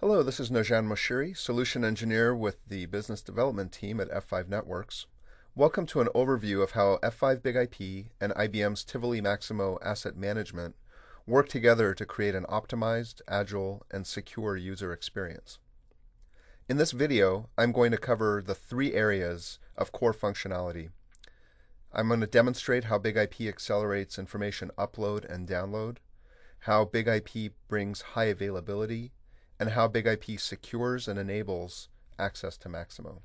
Hello, this is Nojan Moshiri, Solution Engineer with the Business Development Team at F5 Networks. Welcome to an overview of how F5 BIG-IP and IBM's Tivoli Maximo Asset Management work together to create an optimized, agile, and secure user experience. In this video, I'm going to cover the three areas of core functionality. I'm going to demonstrate how BIG-IP accelerates information upload and download, how BIG-IP brings high availability, and how BIG-IP secures and enables access to Maximo.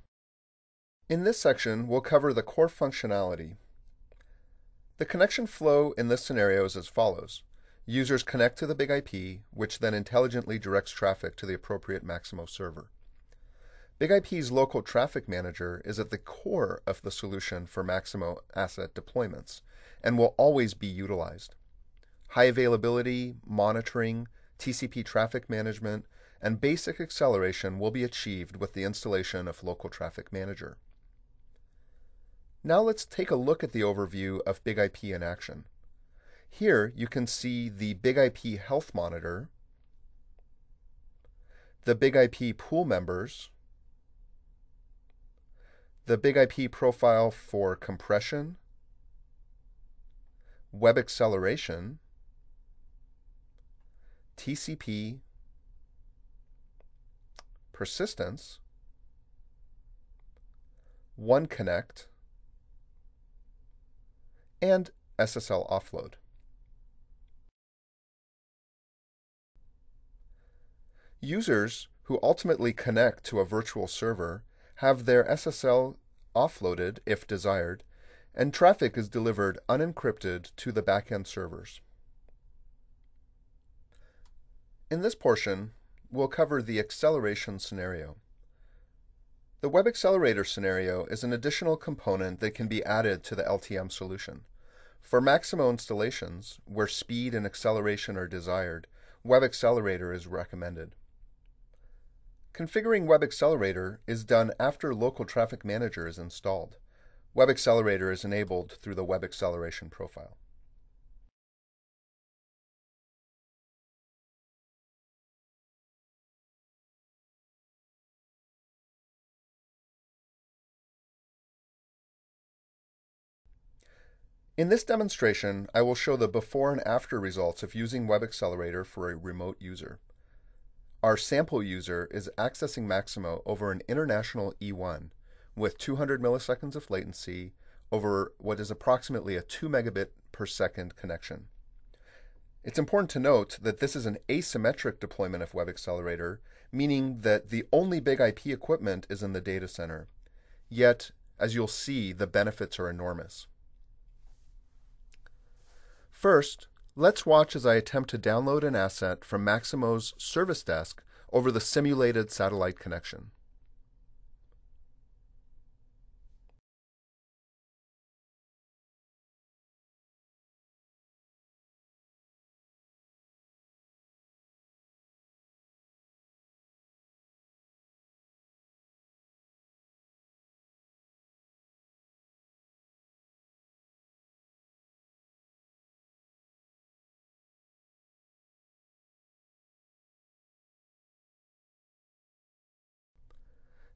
In this section, we'll cover the core functionality. The connection flow in this scenario is as follows. Users connect to the BIG-IP, which then intelligently directs traffic to the appropriate Maximo server. BIG-IP's local traffic manager is at the core of the solution for Maximo asset deployments and will always be utilized. High availability, monitoring, TCP traffic management, and basic acceleration will be achieved with the installation of Local Traffic Manager. Now let's take a look at the overview of BIG-IP in action. Here you can see the BIG-IP Health Monitor, the BIG-IP pool members, the BIG-IP profile for compression, web acceleration, TCP, persistence, OneConnect, and SSL offload. Users who ultimately connect to a virtual server have their SSL offloaded if desired, and traffic is delivered unencrypted to the backend servers. In this portion, we'll cover the acceleration scenario. The WebAccelerator scenario is an additional component that can be added to the LTM solution. For Maximo installations, where speed and acceleration are desired, WebAccelerator is recommended. Configuring WebAccelerator is done after Local Traffic Manager is installed. WebAccelerator is enabled through the Web Acceleration profile. In this demonstration, I will show the before and after results of using WebAccelerator for a remote user. Our sample user is accessing Maximo over an international E1 with 200 milliseconds of latency over what is approximately a 2 megabit per second connection. It's important to note that this is an asymmetric deployment of WebAccelerator, meaning that the only BIG-IP equipment is in the data center. Yet, as you'll see, the benefits are enormous. First, let's watch as I attempt to download an asset from Maximo's service desk over the simulated satellite connection.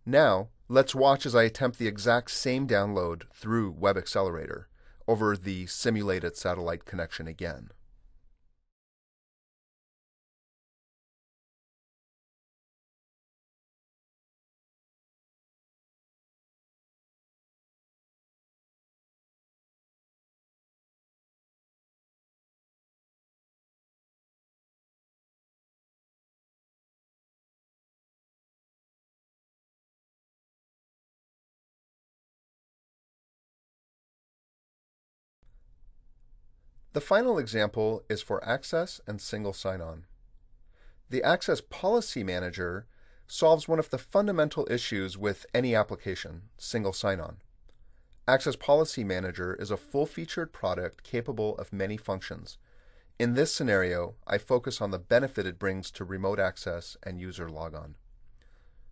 Now, let's watch as I attempt the exact same download through WebAccelerator over the simulated satellite connection again. The final example is for access and single sign-on. The Access Policy Manager solves one of the fundamental issues with any application, single sign-on. Access Policy Manager is a full-featured product capable of many functions. In this scenario, I focus on the benefit it brings to remote access and user logon.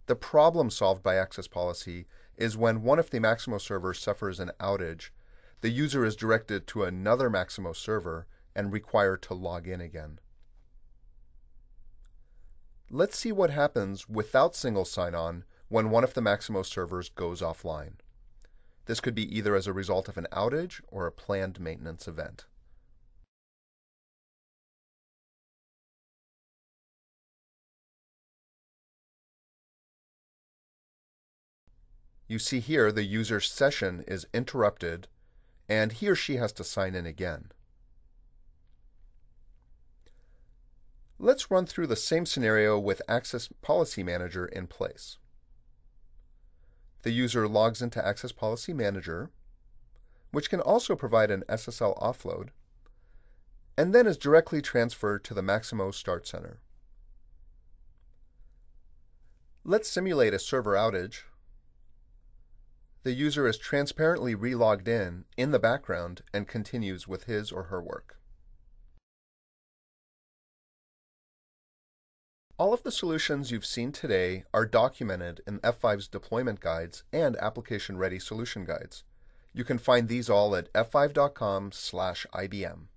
The problem solved by Access Policy is when one of the Maximo servers suffers an outage, the user is directed to another Maximo server and required to log in again. Let's see what happens without single sign-on when one of the Maximo servers goes offline. This could be either as a result of an outage or a planned maintenance event. You see here the user's session is interrupted and he or she has to sign in again. Let's run through the same scenario with Access Policy Manager in place. The user logs into Access Policy Manager, which can also provide an SSL offload, and then is directly transferred to the Maximo Start Center. Let's simulate a server outage. The user is transparently re-logged in the background and continues with his or her work. All of the solutions you've seen today are documented in F5's deployment guides and application-ready solution guides. You can find these all at f5.com/IBM.